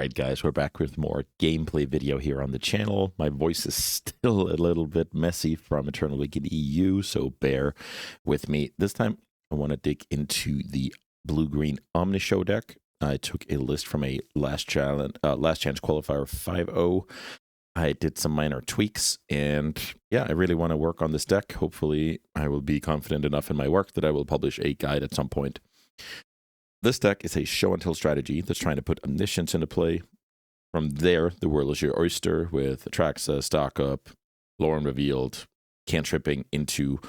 Alright guys, we're back with more gameplay video here on the channel. My voice is still a little bit messy from Eternal Wicked EU, so bear with me. This time I want to dig into the blue-green Omni show deck. I took a list from a last chance qualifier 5-0. I did some minor tweaks, and yeah, I really want to work on this deck. Hopefully I will be confident enough in my work that I will publish a guide at some point. This deck is a show-and-tell strategy that's trying to put Omniscience into play. From there, the world is your oyster with Atraxa, Stock Up, Lore Unrevealed, cantripping into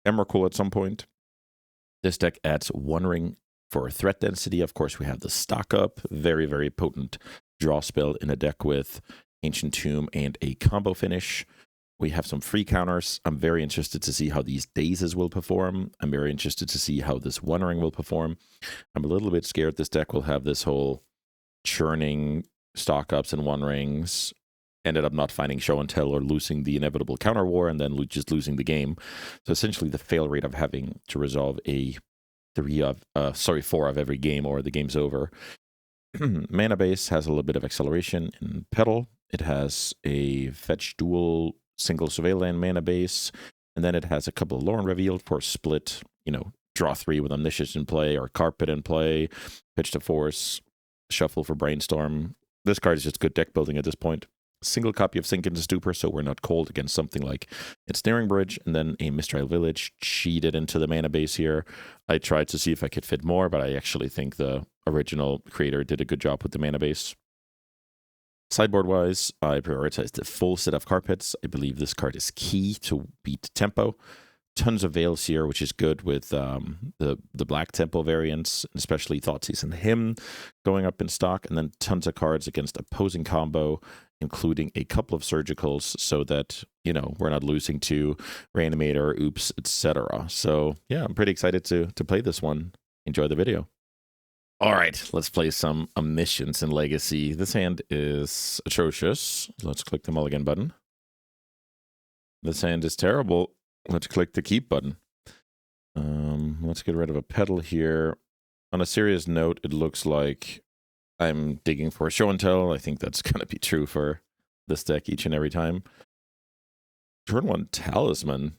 Emrakul at some point. This deck adds One Ring for threat density. Of course, we have the Stock Up, very, very potent draw spell in a deck with Ancient Tomb and a combo finish. We have some free counters. I'm very interested to see how these Dazes will perform. I'm very interested to see how this One Ring will perform. I'm a little bit scared this deck will have this whole churning stock ups and One Rings, ended up not finding show and tell or losing the inevitable counter war and then just losing the game. So essentially the fail rate of having to resolve a 4 of every game or the game's over. Mana base has a little bit of acceleration in Petal. It has a fetch dual single surveillance mana base, and then it has a couple of Lore Unrevealed for split, draw 3 with Omniscience in play or Carpet in play, pitch to force, shuffle for Brainstorm. This card is just good deck building at this point. Single copy of Sink into Stupor, so we're not cold against something like Ensnaring Bridge, and then a Mistral Village cheated into the mana base here. I tried to see if I could fit more, but I actually think the original creator did a good job with the mana base. Sideboard-wise, I prioritized the full set of carpets. I believe this card is key to beat tempo. Tons of Veils here, which is good with the black tempo variants, especially Thoughtseize and Hymn going up in stock, and then tons of cards against opposing combo, including a couple of Surgicals, so that, we're not losing to Reanimator, Oops, etc. So, yeah, I'm pretty excited to play this one. Enjoy the video. All right, let's play some Omniscience in Legacy. This hand is atrocious. Let's click the mulligan button. This hand is terrible. Let's click the keep button. Let's get rid of a Petal here. On a serious note, it looks like I'm digging for a show and tell. I think that's going to be true for this deck each and every time. Turn 1 Talisman.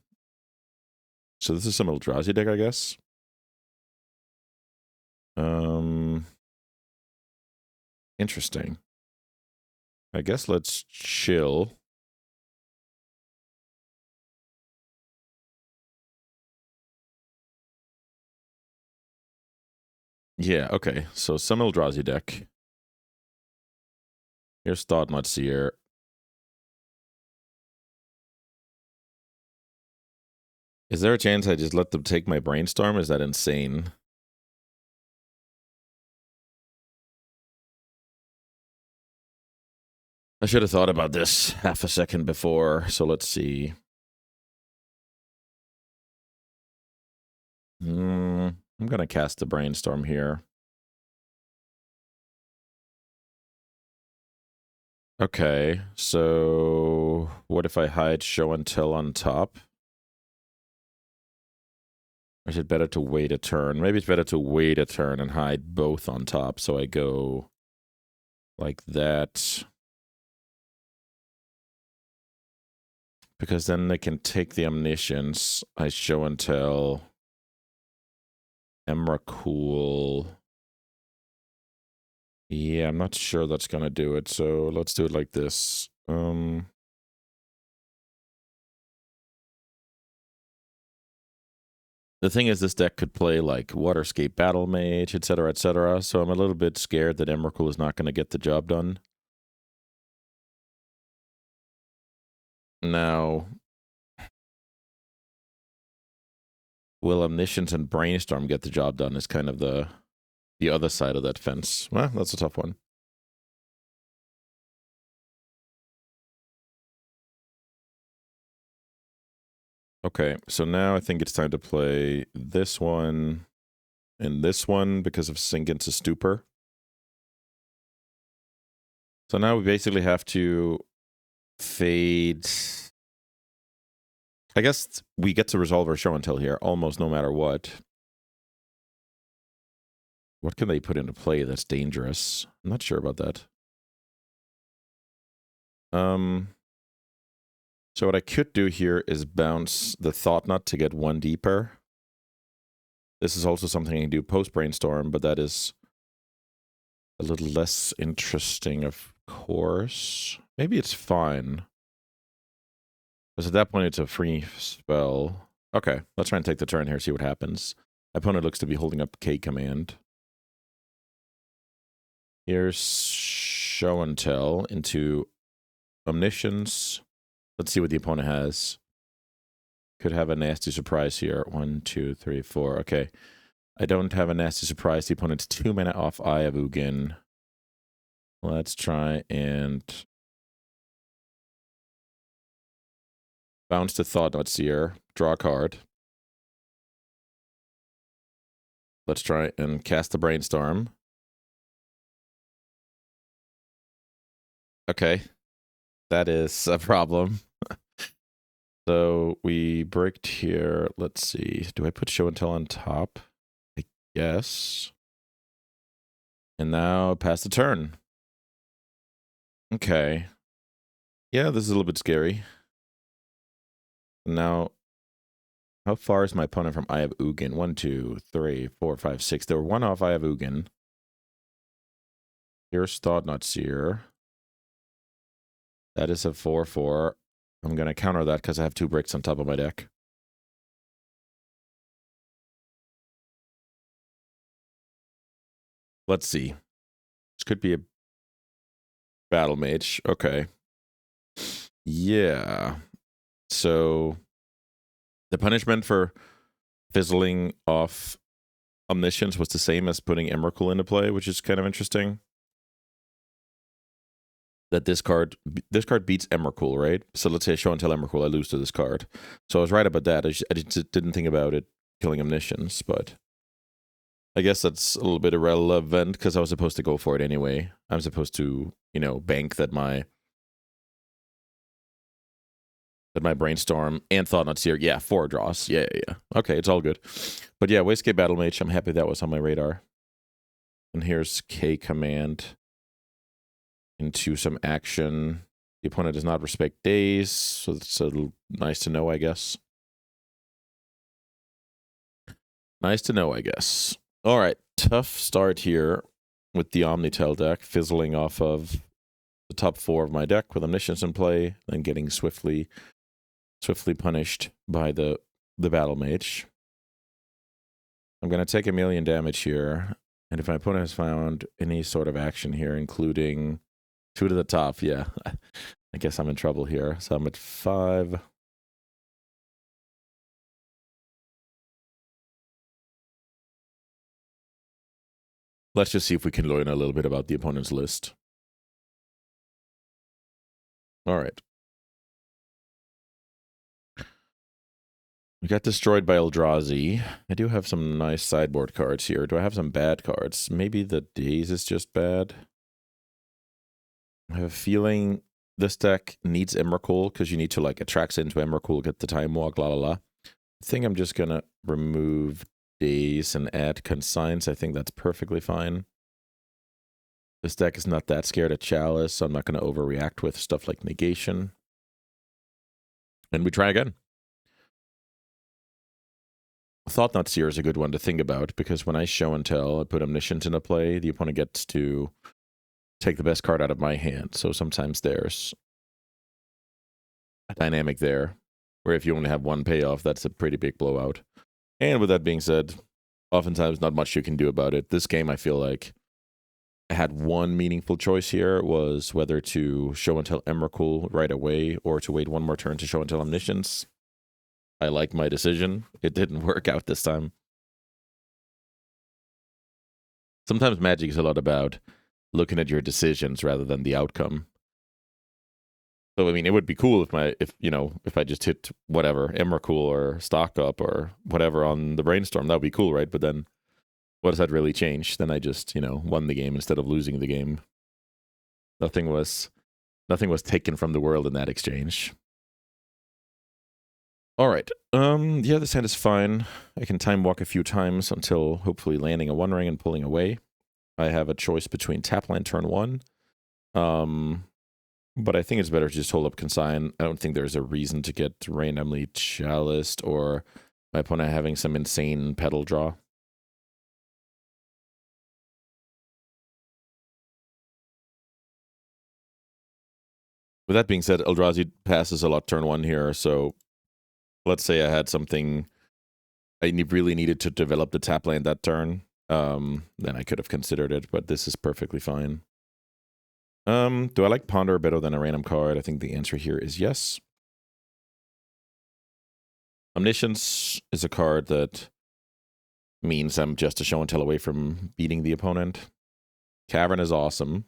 So this is some Eldrazi deck, I guess. Interesting. I guess let's chill. Yeah, okay. So some Eldrazi deck. Here's Thoughtnut Seer. Is there a chance I just let them take my Brainstorm? Is that insane? I should have thought about this half a second before, so let's see. I'm going to cast the Brainstorm here. Okay, so what if I hide show and tell on top? Or is it better to wait a turn? Maybe it's better to wait a turn and hide both on top, so I go like that. Because then they can take the Omniscience. I show and tell Emrakul. Yeah, I'm not sure that's going to do it, so let's do it like this. The thing is, this deck could play like Waterscape Battle Mage, etc., so I'm a little bit scared that Emrakul is not going to get the job done. Now, will Omniscience and Brainstorm get the job done is kind of the other side of that fence. Well, that's a tough one. Okay, so now I think it's time to play this one and this one because of Sink into Stupor. So now we basically have to fade. I guess we get to resolve our show and tell here almost no matter what. What can they put into play that's dangerous? I'm not sure about that. So what I could do here is bounce the Thought Knot to get one deeper. This is also something I can do post-brainstorm, but that is a little less interesting, of course. Maybe it's fine. Because at that point, it's a free spell. Okay, let's try and take the turn here, see what happens. My opponent looks to be holding up K command. Here's Show and Tell into Omniscience. Let's see what the opponent has. Could have a nasty surprise here. 1, 2, 3, 4. Okay. I don't have a nasty surprise. The opponent's 2 mana off Eye of Ugin. Let's try and bounce to Thought Knot Seer. Draw a card. Let's try and cast the Brainstorm. Okay. That is a problem. So we bricked here. Let's see. Do I put Show and Tell on top? I guess. And now pass the turn. Okay. Yeah, this is a little bit scary. Now, how far is my opponent from Eye of Ugin? 1, 2, 3, 4, 5, 6. They were 1 off Eye of Ugin. Here's Thought Knot Seer. That is a 4/4. I'm going to counter that because I have 2 bricks on top of my deck. Let's see. This could be a Battle Mage. Okay. Yeah. So the punishment for fizzling off Omniscience was the same as putting Emrakul into play, which is kind of interesting. That this card beats Emrakul, right? So let's say I Show and Tell Emrakul, I lose to this card. So I was right about that. I just didn't think about it killing Omniscience, but I guess that's a little bit irrelevant because I was supposed to go for it anyway. I'm supposed to, you know, bank that my Brainstorm and Thought Knot Seer. Yeah, 4 draws. Yeah. Okay, it's all good. But yeah, Wastegate Battle Mage, I'm happy that was on my radar. And here's K command into some action. The opponent does not respect days, so it's a little nice to know, I guess. Nice to know, I guess. All right, tough start here with the Omnitel deck, fizzling off of the top 4 of my deck with Omniscience in play, then getting swiftly punished by the Battle Mage. I'm going to take 1,000,000 damage here, and if my opponent has found any sort of action here, including 2 to the top, yeah, I guess I'm in trouble here. So I'm at 5. Let's just see if we can learn a little bit about the opponent's list. All right. We got destroyed by Eldrazi. I do have some nice sideboard cards here. Do I have some bad cards? Maybe the Daze is just bad. I have a feeling this deck needs Emrakul because you need to like attract into Emrakul, get the Time Walk, la la la. I think I'm just gonna remove Daze and add Consigns. I think that's perfectly fine. This deck is not that scared of Chalice, so I'm not going to overreact with stuff like Negation. And we try again. Thought Knot Seer is a good one to think about, because when I Show and Tell, I put Omniscience into play, the opponent gets to take the best card out of my hand. So sometimes there's a dynamic there, where if you only have 1 payoff, that's a pretty big blowout. And with that being said, oftentimes not much you can do about it. This game, I feel like I had one meaningful choice here, was whether to Show and Tell Emrakul right away or to wait 1 more turn to Show and Tell Omniscience. I like my decision. It didn't work out this time. Sometimes Magic is a lot about looking at your decisions rather than the outcome. So I mean, it would be cool if I just hit whatever, Emrakul or Stock Up or whatever on the Brainstorm. That would be cool, right? But then what does that really change? Then I just, won the game instead of losing the game. Nothing was taken from the world in that exchange. All right. Yeah, this hand is fine. I can Time Walk a few times until hopefully landing a 1-ring and pulling away. I have a choice between tap land turn 1, But I think it's better to just hold up Consign. I don't think there's a reason to get randomly chaliced or my opponent having some insane pedal draw. With that being said, Eldrazi passes a lot turn 1 here, so let's say I had something I really needed to develop the tap land that turn, then I could have considered it, but this is perfectly fine. Do I like Ponder better than a random card? I think the answer here is yes. Omniscience is a card that means I'm just a show and tell away from beating the opponent. Cavern is awesome.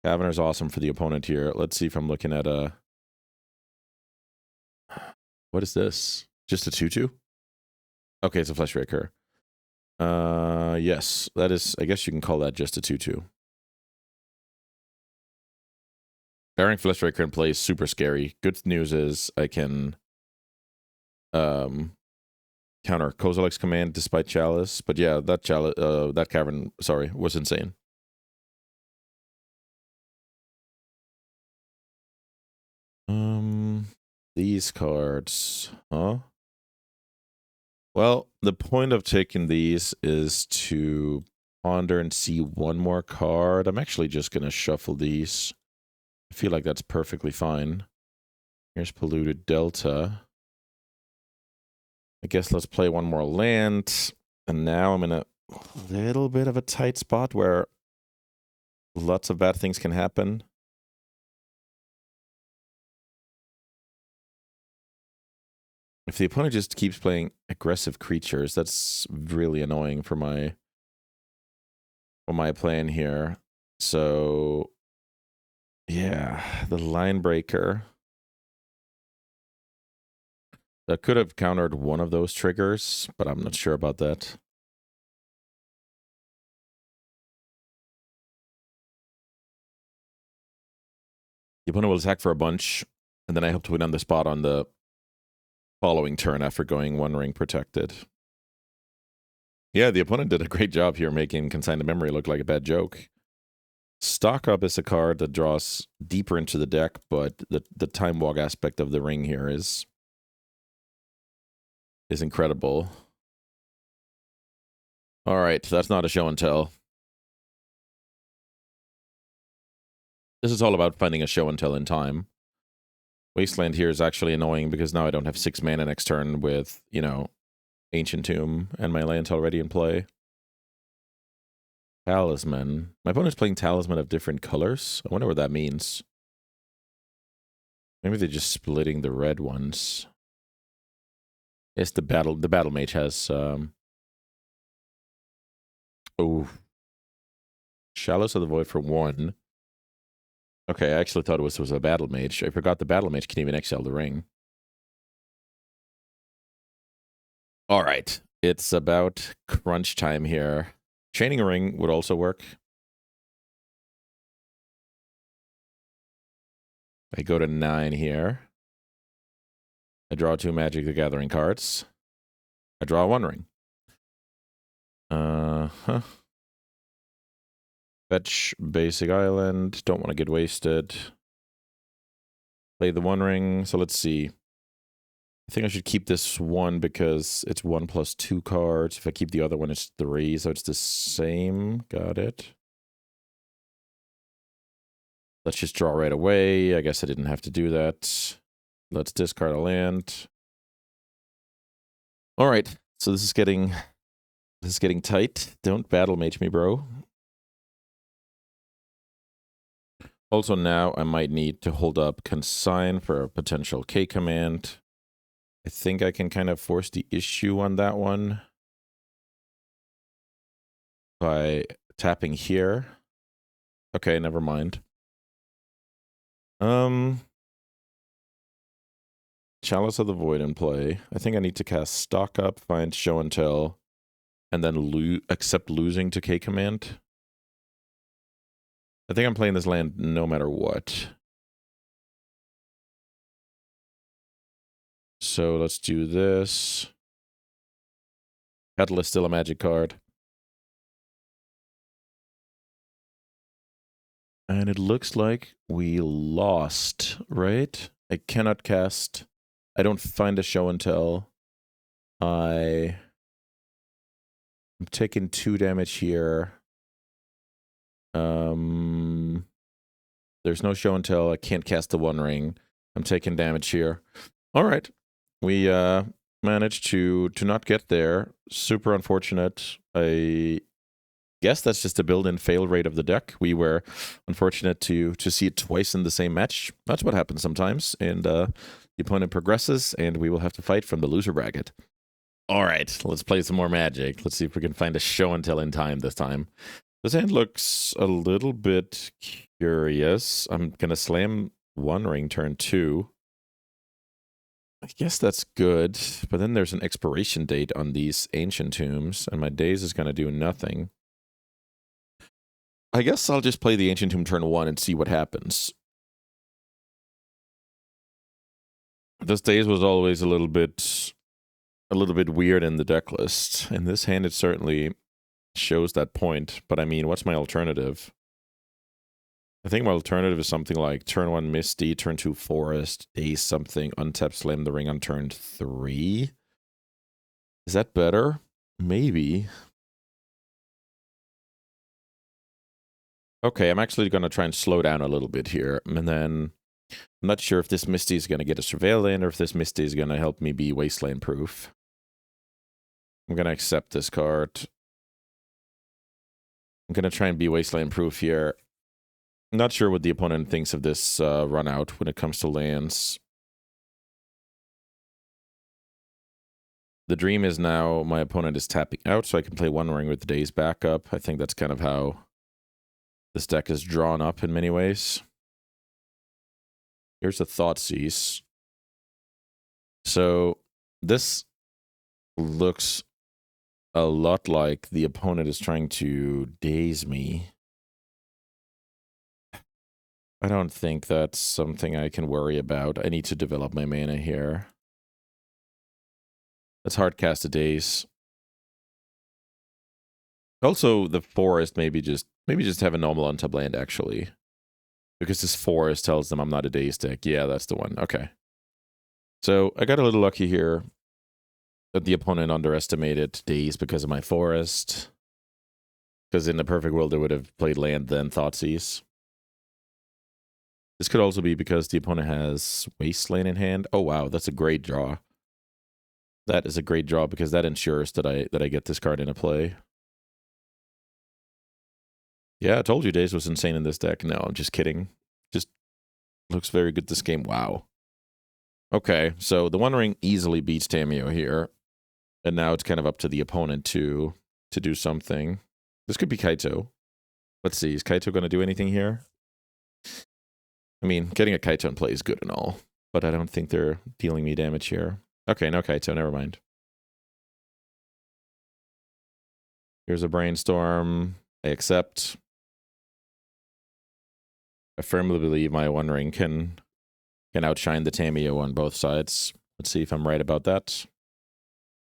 Cavern is awesome for the opponent here. Let's see if I'm looking at a... What is this? Just a 2/2? Okay, it's a Fleshraker. Yes, that is... I guess you can call that just a 2/2. Bearing Fleshraker in play is super scary. Good news is I can counter Kozilek's command despite Chalice. But yeah, that Cavern, sorry, was insane. These cards, huh? Well, the point of taking these is to ponder and see one more card. I'm actually just going to shuffle these. I feel like that's perfectly fine. Here's Polluted Delta. I guess let's play one more land. And now I'm in a little bit of a tight spot where lots of bad things can happen. If the opponent just keeps playing aggressive creatures, that's really annoying for my plan here. So yeah, the Line Breaker. That could have countered one of those triggers, but I'm not sure about that. The opponent will attack for a bunch, and then I hope to win on the spot on the following turn after going One Ring Protected. Yeah, the opponent did a great job here making Consign to Memory look like a bad joke. Stock Up is a card that draws deeper into the deck, but the Time Walk aspect of the ring here is incredible. All right, that's not a show and tell. This is all about finding a show and tell in time. Wasteland here is actually annoying because now I don't have 6 mana next turn with, you know, Ancient Tomb and my land's already in play. Talisman. My opponent's playing Talisman of different colors. I wonder what that means. Maybe they're just splitting the red ones. Yes, the battle mage has Shallows of the Void for 1. Okay, I actually thought it was a battle mage. I forgot the battle mage can even exile the ring. All right, it's about crunch time here. Chaining a ring would also work. I go to 9 here. I draw 2 Magic the Gathering cards. I draw 1 ring. Fetch basic island. Don't want to get wasted. Play the 1 ring. So let's see. I think I should keep this one because it's 1 plus 2 cards. If I keep the other one, it's 3. So it's the same. Got it. Let's just draw right away. I guess I didn't have to do that. Let's discard a land. All right. So this is getting tight. Don't battle mage me, bro. Also now I might need to hold up Consign for a potential K command. I think I can kind of force the issue on that one by tapping here. Okay, never mind. Chalice of the Void in play. I think I need to cast Stock Up, find Show and Tell, and then accept losing to K command. I think I'm playing this land no matter what. So let's do this. Petal is still a magic card. And it looks like we lost, right? I cannot cast. I don't find a show and tell. I'm taking 2 damage here. There's no show and tell. I can't cast the One Ring. I'm taking damage here. All right. We managed to not get there. Super unfortunate. I guess that's just the build-in fail rate of the deck. We were unfortunate to see it twice in the same match. That's what happens sometimes. And the opponent progresses, and we will have to fight from the loser bracket. All right, let's play some more Magic. Let's see if we can find a show and tell in time this time. This hand looks a little bit curious. I'm going to slam One Ring turn 2. I guess that's good, but then there's an expiration date on these Ancient Tombs, and my Daze is going to do nothing. I guess I'll just play the Ancient Tomb turn 1 and see what happens. This Daze was always a little bit weird in the deck list. In this hand, it certainly shows that point. But I mean, what's my alternative? I think my alternative is something like turn 1 Misty, turn 2 Forest, Daze something, untap Slam the Ring on turn 3. Is that better? Maybe. Okay, I'm actually going to try and slow down a little bit here. And then I'm not sure if this Misty is going to get a Surveil in or if this Misty is going to help me be Wasteland proof. I'm going to accept this card. I'm going to try and be Wasteland proof here. I'm not sure what the opponent thinks of this run out when it comes to lands. The dream is now my opponent is tapping out, so I can play One Ring with the Daze backup. I think that's kind of how this deck is drawn up in many ways. Here's a Thoughtseize. So this looks a lot like the opponent is trying to daze me. I don't think that's something I can worry about. I need to develop my mana here. Let's hard cast a Daze. Also, the Forest maybe just have a normal untap land, actually. Because this Forest tells them I'm not a Daze deck. Yeah, that's the one. Okay. So I got a little lucky here that the opponent underestimated Daze because of my Forest. Because in the perfect world, they would have played land, then Thoughtseize. This could also be because the opponent has Wasteland in hand. Oh, wow, that's a great draw. That is a great draw because that ensures that I get this card into play. Yeah, I told you Daze was insane in this deck. No, I'm just kidding. Just looks very good this game. Wow. Okay, so the One Ring easily beats Tamiyo here. And now it's kind of up to the opponent to do something. This could be Kaito. Let's see, is Kaito going to do anything here? I mean, getting a Kaito in play is good and all, but I don't think they're dealing me damage here. Okay, no Kaito, never mind. Here's a Brainstorm. I accept. I firmly believe my One Ring can outshine the Tamiyo on both sides. Let's see if I'm right about that.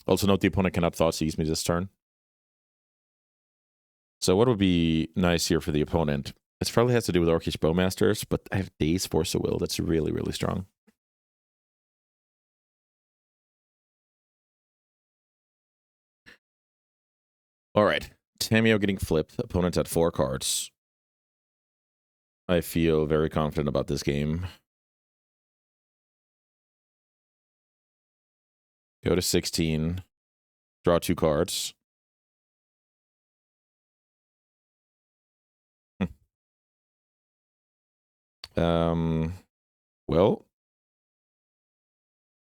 Also note the opponent cannot Thoughtseize me this turn. So what would be nice here for the opponent? This probably has to do with Orcish Bowmasters, but I have Daze Force of Will. That's really, really strong. All right. Tamiyo getting flipped. Opponent's at 4 cards. I feel very confident about this game. Go to 16. Draw 2 cards. Well,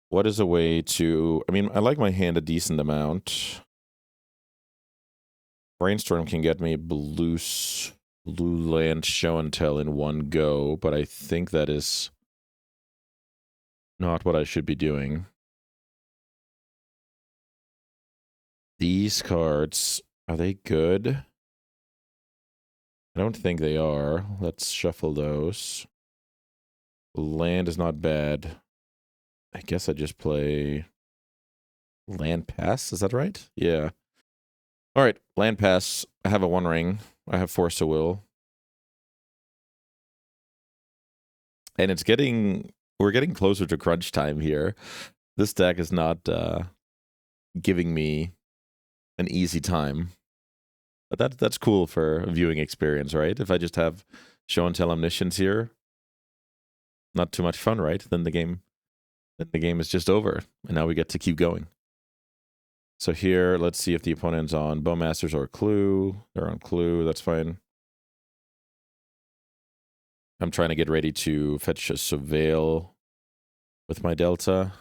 what is a way to... I mean, I like my hand a decent amount. Brainstorm can get me blue land show and tell in one go, but I think that is not what I should be doing. These cards, are they good? I don't think they are. Let's shuffle those. Land is not bad. I guess I just play land pass. Is that right? Yeah. All right, land pass. I have a One Ring. I have Force of Will. And we're getting closer to crunch time here. This deck is not giving me an easy time. But that's cool for a viewing experience, right? If I just have show and tell omniscience here, not too much fun, right? Then the game is just over, and now we get to keep going. So here, let's see if the opponent's on Bowmasters or Clue. They're on Clue, that's fine. I'm trying to get ready to fetch a Surveil with my Delta.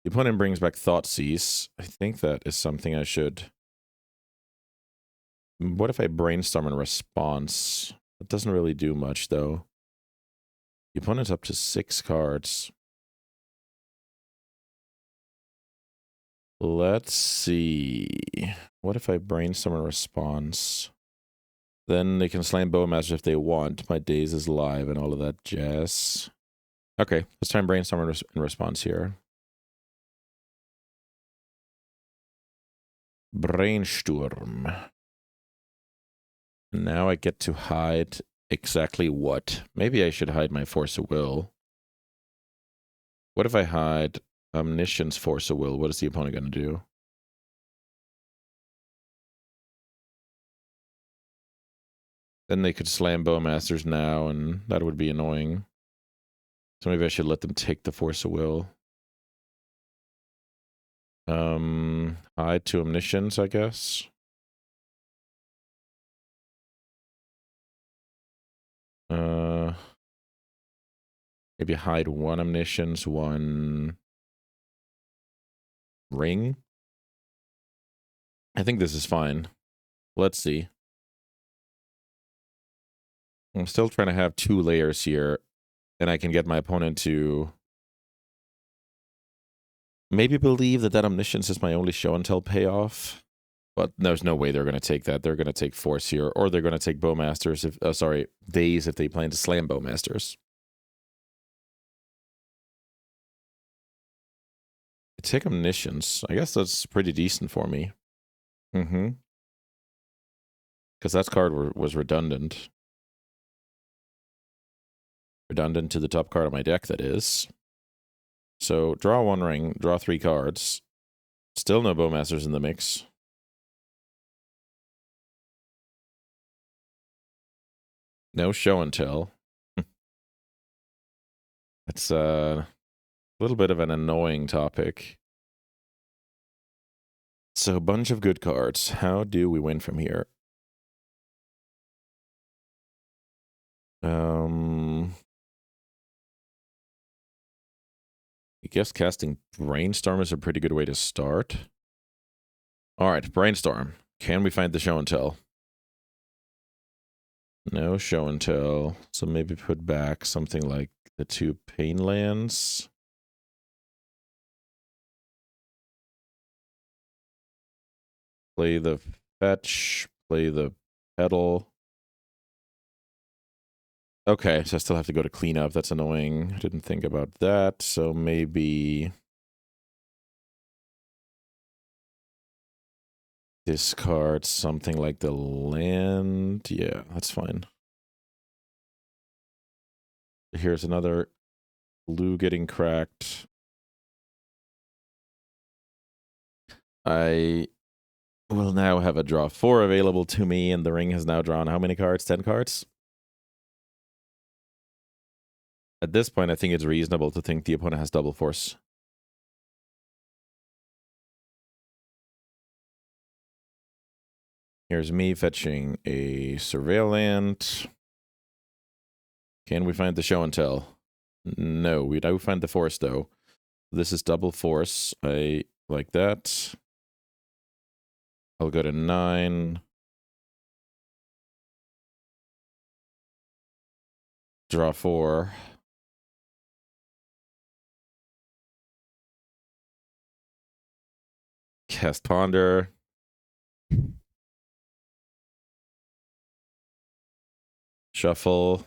The opponent brings back Thoughtseize. I think that is something I should... What if I brainstorm in response? It doesn't really do much, though. The opponent's up to 6 cards. Let's see. What if I brainstorm in response? Then they can slam Bowmaster if they want. My Daze is live and all of that jazz. Okay, let's try and brainstorm in response here. Brainstorm. Now I get to hide exactly what? Maybe I should hide my Force of Will. What if I hide Omniscience, Force of Will? What is the opponent going to do? Then they could slam Bowmasters now, and that would be annoying. So maybe I should let them take the Force of Will. Hide to Omniscience, I guess. Maybe hide one Omniscience, one Ring. I think this is fine. Let's see. I'm still trying to have 2 layers here, and I can get my opponent to maybe believe that Omniscience is my only show and tell payoff. But there's no way they're going to take that. They're going to take Force here, or they're going to take Bowmasters if, Daze if they plan to slam Bowmasters. I take Omniscience. I guess that's pretty decent for me. Mm-hmm. Because that card was redundant. Redundant to the top card of my deck, that is. So, draw 1 ring, draw 3 cards. Still no Bowmasters in the mix. No show and tell. It's a little bit of an annoying topic. So, a bunch of good cards. How do we win from here? I guess casting Brainstorm is a pretty good way to start. All right, Brainstorm. Can we find the show and tell? No show and tell. So maybe put back something like the 2 Pain lands. Play the fetch. Play the pedal. Okay, so I still have to go to cleanup. That's annoying. I didn't think about that. So maybe discard something like the land. Yeah, that's fine. Here's another blue getting cracked. I will now have a draw 4 available to me, and the ring has now drawn how many cards? 10 cards? At this point, I think it's reasonable to think the opponent has double force. Here's me fetching a Surveil land. Can we find the show and tell? No, we do find the force, though. This is double force. I like that. I'll go to 9. Draw 4. Cast Ponder. Shuffle.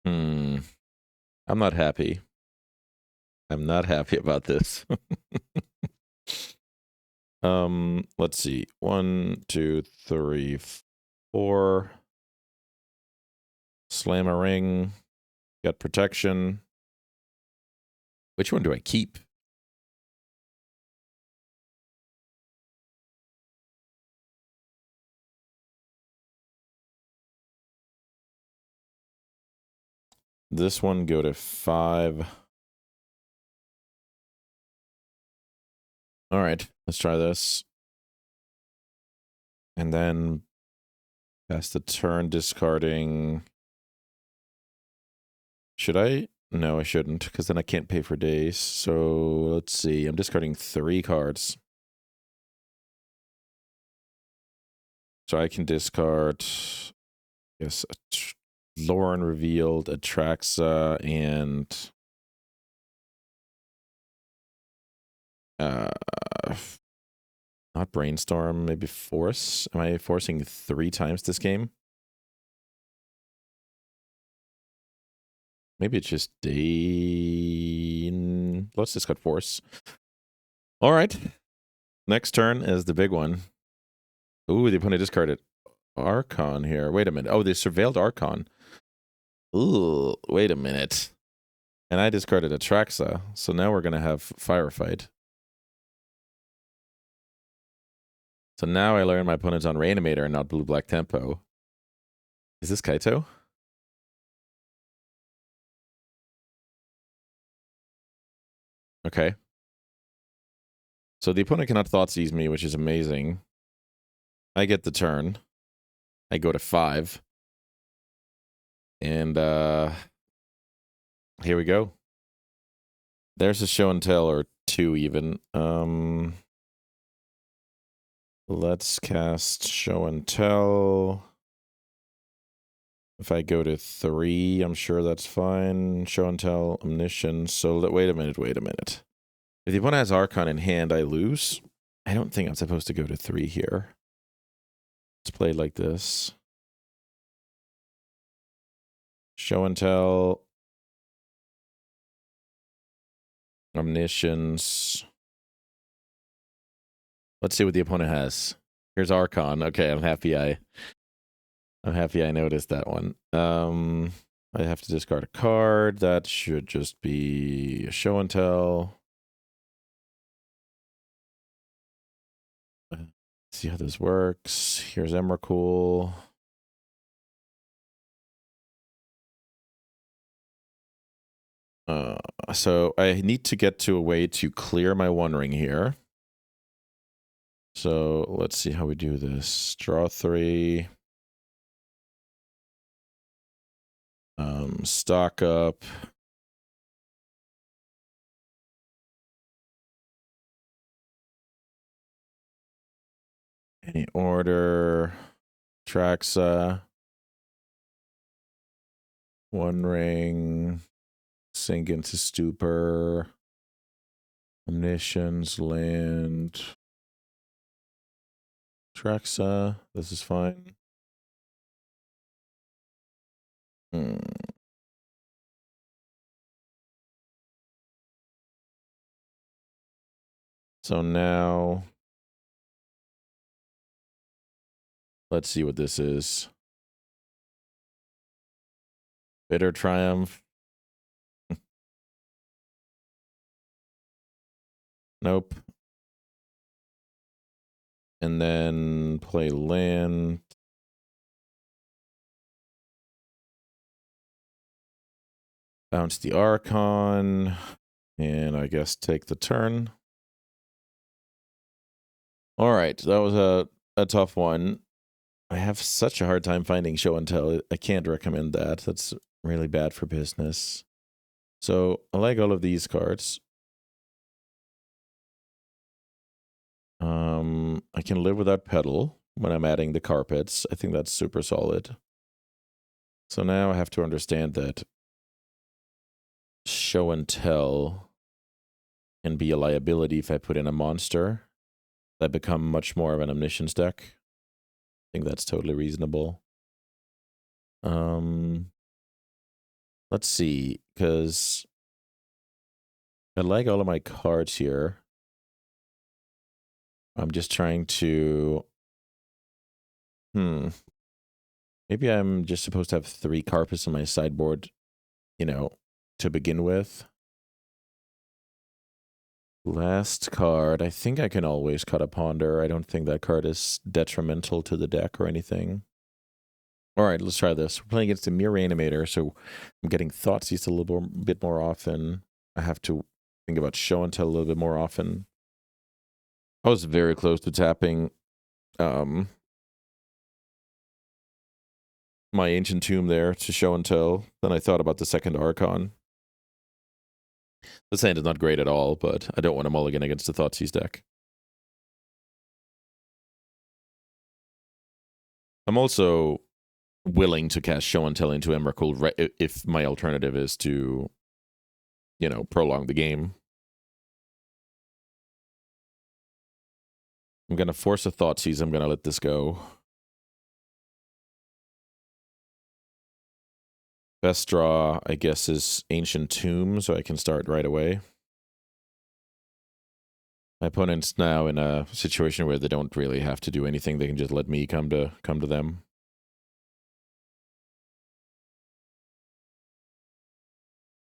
I'm not happy. I'm not happy about this. Let's see. 1, 2, 3, 4. Slam a ring. Got protection. Which one do I keep? This one go to 5. All right, let's try this. And then pass the turn, discarding. Should I? No, I shouldn't, because then I can't pay for days. So let's see. I'm discarding 3 cards. So I can discard, yes, Lauren Revealed, Atraxa, and not Brainstorm, maybe Force. Am I forcing 3 times this game? Maybe it's just day. Let's discard Force. All right. Next turn is the big one. Ooh, the opponent discarded Archon here. Wait a minute. Oh, they surveilled Archon. Ooh, wait a minute. And I discarded Atraxa. So now we're going to have Firefight. So now I learn my opponent's on Reanimator and not blue-black tempo. Is this Kaito? Okay. So the opponent cannot Thoughtseize me, which is amazing. I get the turn. I go to 5. And here we go. There's a show and tell, or 2 even. Let's cast show and tell. If I go to 3, I'm sure that's fine. Show and tell, omniscience. So wait a minute. If the opponent has Archon in hand, I lose. I don't think I'm supposed to go to 3 here. Let's play like this. Show and tell. Omniscience. Let's see what the opponent has. Here's Archon. Okay, I'm happy I noticed that one. I have to discard a card. That should just be a show and tell. See how this works. Here's Emrakul. So I need to get to a way to clear my One Ring here. So let's see how we do this. Draw 3. Stock up. Any order. Traxa. One Ring. Sink into Stupor. Omniscience. Land. Traxa. This is fine. So now, let's see what this is. Bitter Triumph. Nope. And then play land. Bounce the Archon. And I guess take the turn. All right, that was a tough one. I have such a hard time finding show and tell. I can't recommend that. That's really bad for business. So I like all of these cards. I can live without pedal when I'm adding the carpets. I think that's super solid. So now I have to understand that show and tell can be a liability if I put in a monster. I become much more of an omniscience deck. I think that's totally reasonable. Let's see, because I like all of my cards here. I'm just trying to Maybe I'm just supposed to have 3 Carpus on my sideboard, you know, to begin with. Last card. I think I can always cut a Ponder. I don't think that card is detrimental to the deck or anything. All right, let's try this. We're playing against a mere reanimator, so I'm getting Thoughtseize a little bit more often. I have to think about Show and Tell a little bit more often. I was very close to tapping my Ancient Tomb there to Show and Tell. Then I thought about the second Archon. This hand is not great at all, but I don't want to mulligan against the Thoughtseize deck. I'm also willing to cast Show and Tell into Emrakul if my alternative is to, you know, prolong the game. I'm going to force a Thoughtseize. I'm going to let this go. Best draw, I guess, is Ancient Tomb, so I can start right away. My opponent's now in a situation where they don't really have to do anything. They can just let me come to them.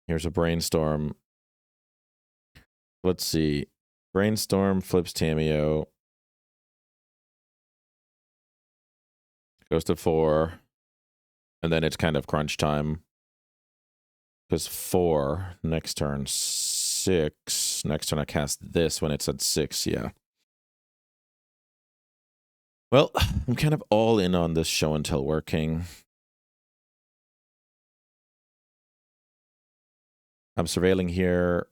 Here's a Brainstorm. Let's see. Brainstorm flips Tamiyo. Goes to 4. And then it's kind of crunch time. Because 4, next turn 6. Next turn I cast this when it's at 6, yeah. Well, I'm kind of all in on this Show and Tell working. I'm surveilling here.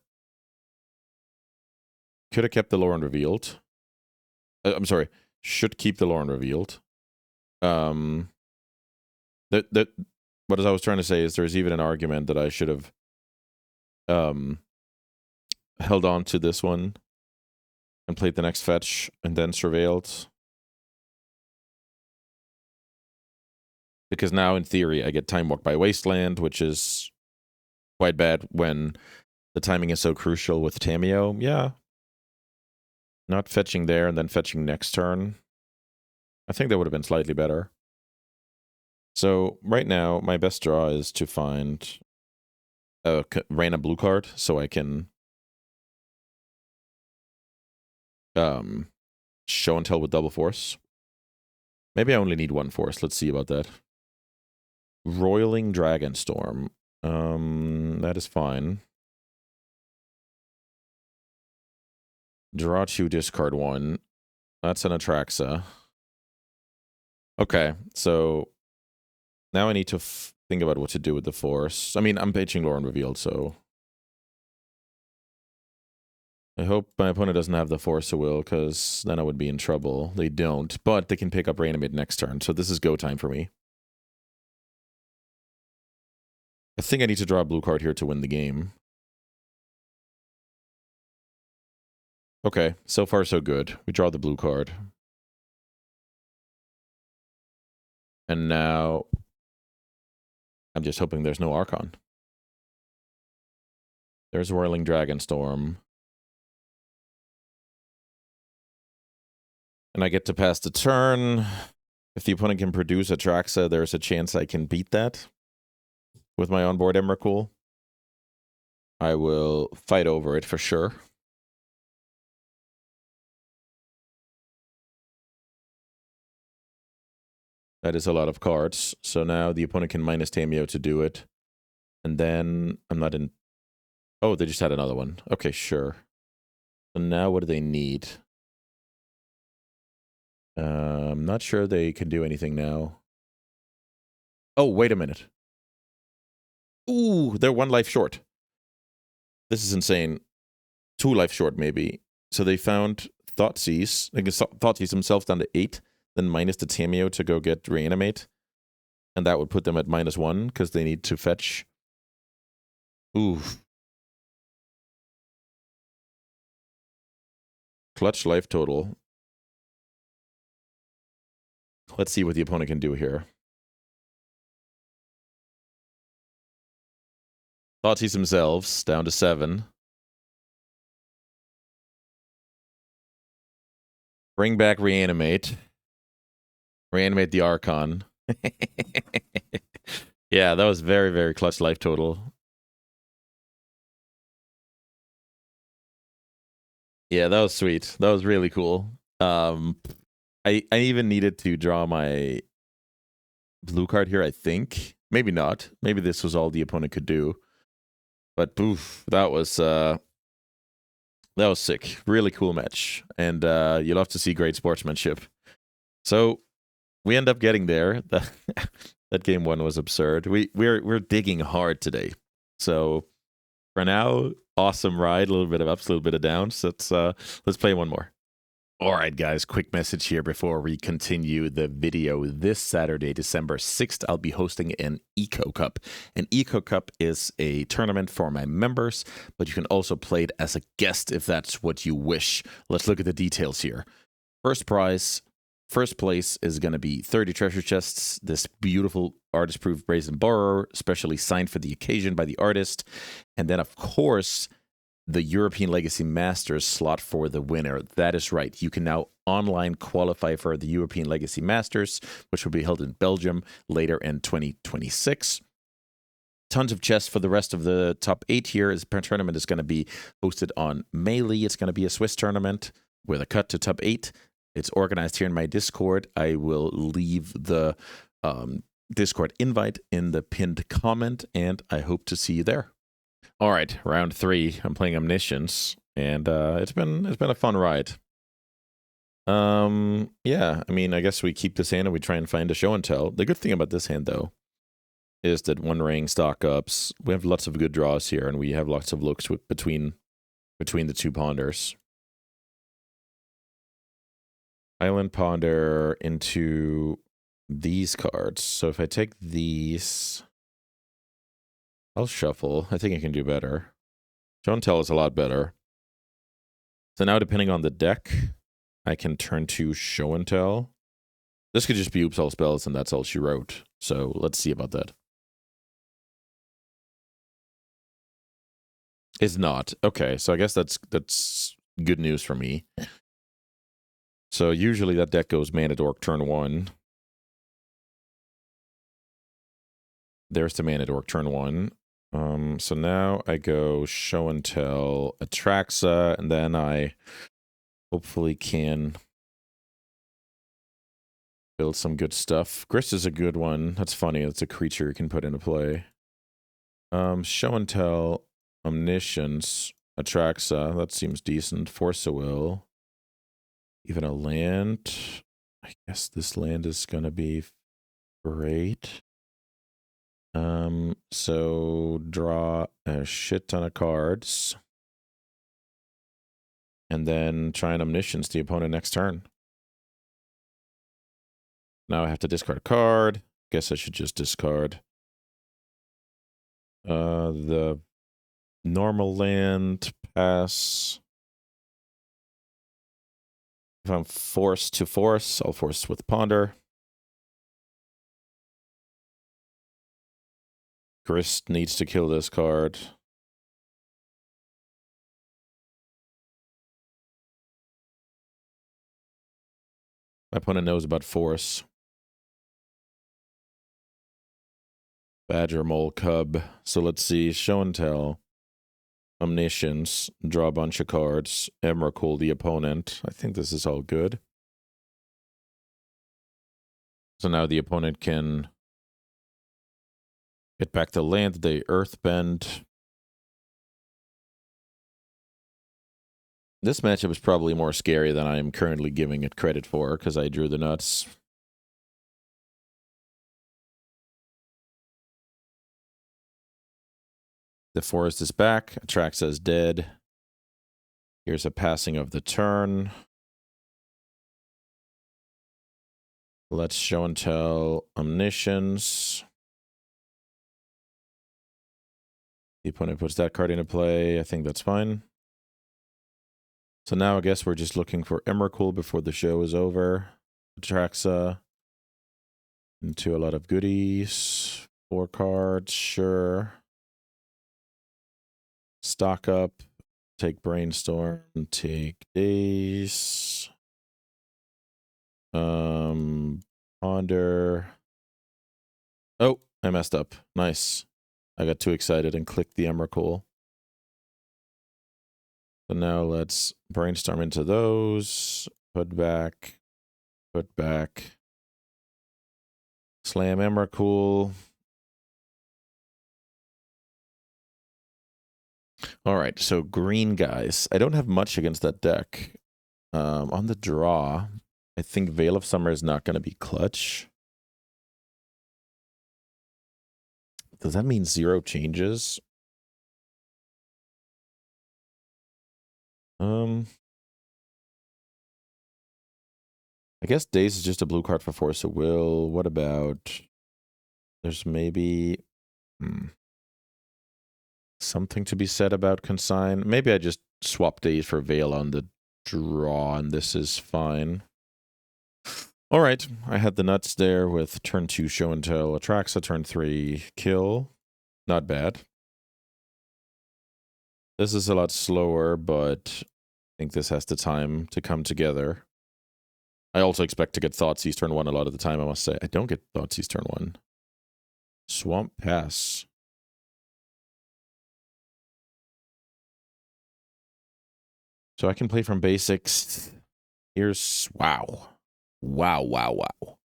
Could have kept the lore unrevealed. I'm sorry. Should keep the lore unrevealed. What I was trying to say is there's even an argument that I should have held on to this one and played the next fetch and then surveilled. Because now, in theory, I get Time Walk by Wasteland, which is quite bad when the timing is so crucial with Tamiyo. Yeah. Not fetching there and then fetching next turn. I think that would have been slightly better. So right now, my best draw is to find a random blue card so I can Show and Tell with double force. Maybe I only need 1 force. Let's see about that. Roiling Dragonstorm. That is fine. Draw 2, discard 1. That's an Atraxa. Okay, so now I need to think about what to do with the force. I mean, I'm pitching Lore Unrevealed, so I hope my opponent doesn't have the Force of Will, because then I would be in trouble. They don't, but they can pick up Reanimate next turn, so this is go time for me. I think I need to draw a blue card here to win the game. Okay, so far so good. We draw the blue card. And now I'm just hoping there's no Archon. There's Whirling Dragonstorm. And I get to pass the turn. If the opponent can produce Atraxa, there's a chance I can beat that with my onboard Emrakul. I will fight over it for sure. That is a lot of cards. So now the opponent can minus Tamiyo to do it. And then I'm not in... Oh, they just had another one. Okay, sure. So now what do they need? I'm not sure they can do anything now. Oh, wait a minute. Ooh, they're 1 life short. This is insane. 2 life short, maybe. So they found Thoughtseize. They can Thoughtseize themselves down to 8, then minus the Tamiyo to go get Reanimate. And that would put them at -1, because they need to fetch. Ooh. Clutch life total. Let's see what the opponent can do here. Thoughtseize themselves down to 7. Bring back Reanimate. Reanimate the Archon. Yeah, that was very, very clutch life total. Yeah, that was sweet. That was really cool. I even needed to draw my blue card here, I think. Maybe not. Maybe this was all the opponent could do. But boof, that was sick. Really cool match. And you love to see great sportsmanship. So we end up getting there. That game one was absurd. We're digging hard today. So for now, awesome ride. A little bit of ups, a little bit of downs. Let's play one more. All right, guys, quick message here before we continue the video. This Saturday, December 6th, I'll be hosting an Eco Cup. An Eco Cup is a tournament for my members, but you can also play it as a guest if that's what you wish. Let's look at the details here. First prize, first place is going to be 30 treasure chests, this beautiful artist-proof brazen borrower, specially signed for the occasion by the artist. And then, of course, the European Legacy Masters slot for the winner. That is right. You can now online qualify for the European Legacy Masters, which will be held in Belgium later in 2026. Tons of chests for the rest of the top 8 here. The tournament is going to be hosted on Melee. It's going to be a Swiss tournament with a cut to top 8. It's organized here in my Discord. I will leave the Discord invite in the pinned comment, and I hope to see you there. All right, round 3. I'm playing Omniscience, and it's been a fun ride. Yeah, I mean, I guess we keep this hand and we try and find a show and tell. The good thing about this hand, though, is that one ring stock ups. We have lots of good draws here, and we have lots of looks between the two ponders. Island Ponder into these cards. So if I take these, I'll shuffle. I think I can do better. Show and tell is a lot better. So now, depending on the deck, I can turn to show and tell. This could just be oops all spells, and that's all she wrote. So let's see about that. It's not. Okay, so I guess that's good news for me. So usually that deck goes Mana Dork turn 1. There's the Mana Dork turn 1. So now I go show and tell Atraxa, and then I hopefully can build some good stuff. Grist is a good one. That's funny. It's a creature you can put into play. Show and tell, Omniscience, Atraxa. That seems decent. Force of Will. Even a land. I guess this land is gonna be great. So draw a shit ton of cards. And then try and Omniscience the opponent next turn. Now I have to discard a card. Guess I should just discard the normal land, pass. If I'm forced to force, I'll force with Ponder. Grist needs to kill this card. My opponent knows about force. Badger, Mole, Cub. So let's see. Show and tell. Omniscience. Draw a bunch of cards. Emrakul, the opponent. I think this is all good. So now the opponent can get back the land. They Earthbend. This matchup is probably more scary than I am currently giving it credit for, because I drew the nuts. The forest is back. Atraxa is dead. Here's a passing of the turn. Let's show and tell Omniscience. The opponent puts that card into play. I think that's fine. So now I guess we're just looking for Emrakul before the show is over. Atraxa into a lot of goodies. 4 cards, sure. Stock up. Take Brainstorm. Take Days. Ponder. Oh, I messed up. Nice. I got too excited and clicked the Emrakul. So now let's brainstorm into those. Put back. Put back. Slam Emrakul. All right, so green guys. I don't have much against that deck. On the draw, I think Veil of Summer is not going to be clutch. Does that mean 0 changes? I guess Daze is just a blue card for Force of Will. What about... There's maybe... something to be said about Consign. Maybe I just swap Daze for Veil on the draw, and this is fine. All right, I had the nuts there with turn 2 Show and Tell Atraxa, turn 3 Kill. Not bad. This is a lot slower, but I think this has the time to come together. I also expect to get Thoughtseize turn 1 a lot of the time, I must say. I don't get Thoughtseize turn 1. Swamp Pass. So I can play from basics. Here's... Wow. Wow, wow, wow.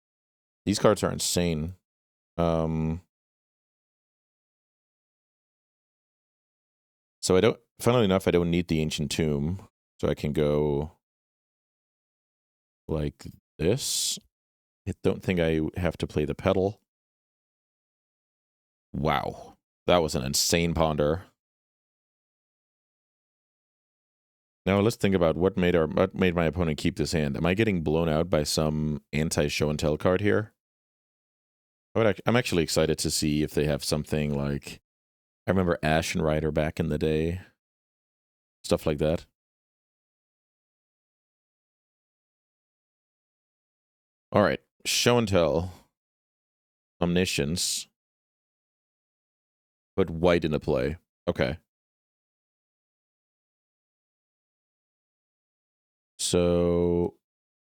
These cards are insane. So I don't... Funnily enough, I don't need the Ancient Tomb. So I can go... like this. I don't think I have to play the Pedal. Wow. That was an insane ponder. Now let's think about what made my opponent keep this hand. Am I getting blown out by some anti-show and tell card here? I'm actually excited to see if they have something like... I remember Ashen Rider back in the day. Stuff like that. All right. Show and tell. Omniscience. Put white into play. Okay. So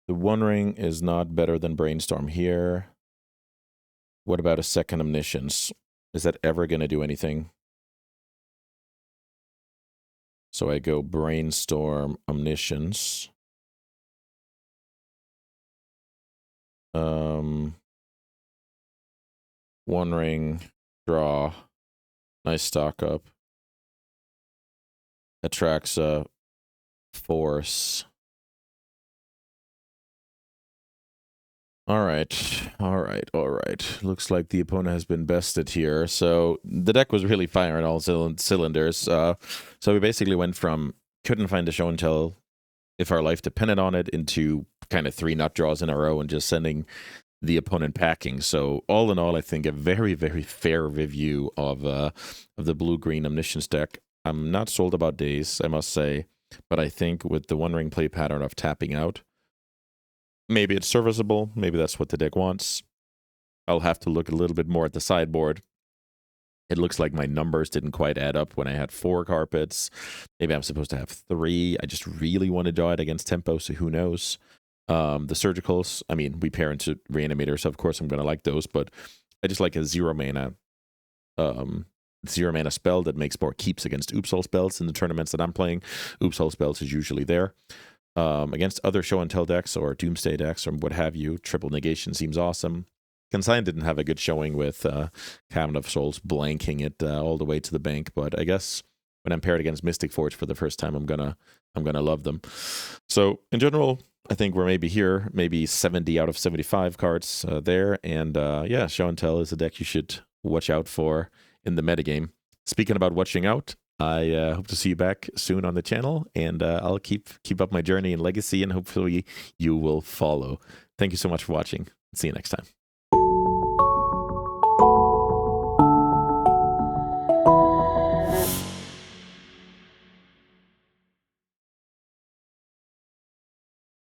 the One Ring is not better than Brainstorm here. What about a second Omniscience? Is that ever going to do anything? So I go Brainstorm, Omniscience. One Ring, draw. Nice stock up. Atraxa, force. All right. Looks like the opponent has been bested here. So the deck was really firing all cylinders. So we basically went from couldn't find a show and tell if our life depended on it into kind of 3 nut draws in a row and just sending the opponent packing. So all in all, I think a very, very fair review of the blue-green Omniscience deck. I'm not sold about Daze, I must say, but I think with the One Ring play pattern of tapping out, maybe it's serviceable. Maybe that's what the deck wants. I'll have to look a little bit more at the sideboard. It looks like my numbers didn't quite add up when I had 4 carpets. Maybe I'm supposed to have 3. I just really want to draw it against tempo, so who knows? The surgicals, I mean, we pair into reanimator, so of course I'm going to like those, but I just like a 0 mana spell that makes more keeps against Oopsal spells in the tournaments that I'm playing. Oopsal spells is usually there. Against other show and tell decks or doomsday decks or what have you, triple negation seems awesome. Consign didn't have a good showing with Cabinet of Souls blanking it all the way to the bank, but I guess when I'm paired against Mystic Forge for the first time, I'm gonna love them. So in general, I think we're maybe here, maybe 70 out of 75 cards there, and yeah, show and tell is a deck you should watch out for in the metagame. Speaking about watching out, I hope to see you back soon on the channel, and I'll keep up my journey in Legacy, and hopefully you will follow. Thank you so much for watching. See you next time.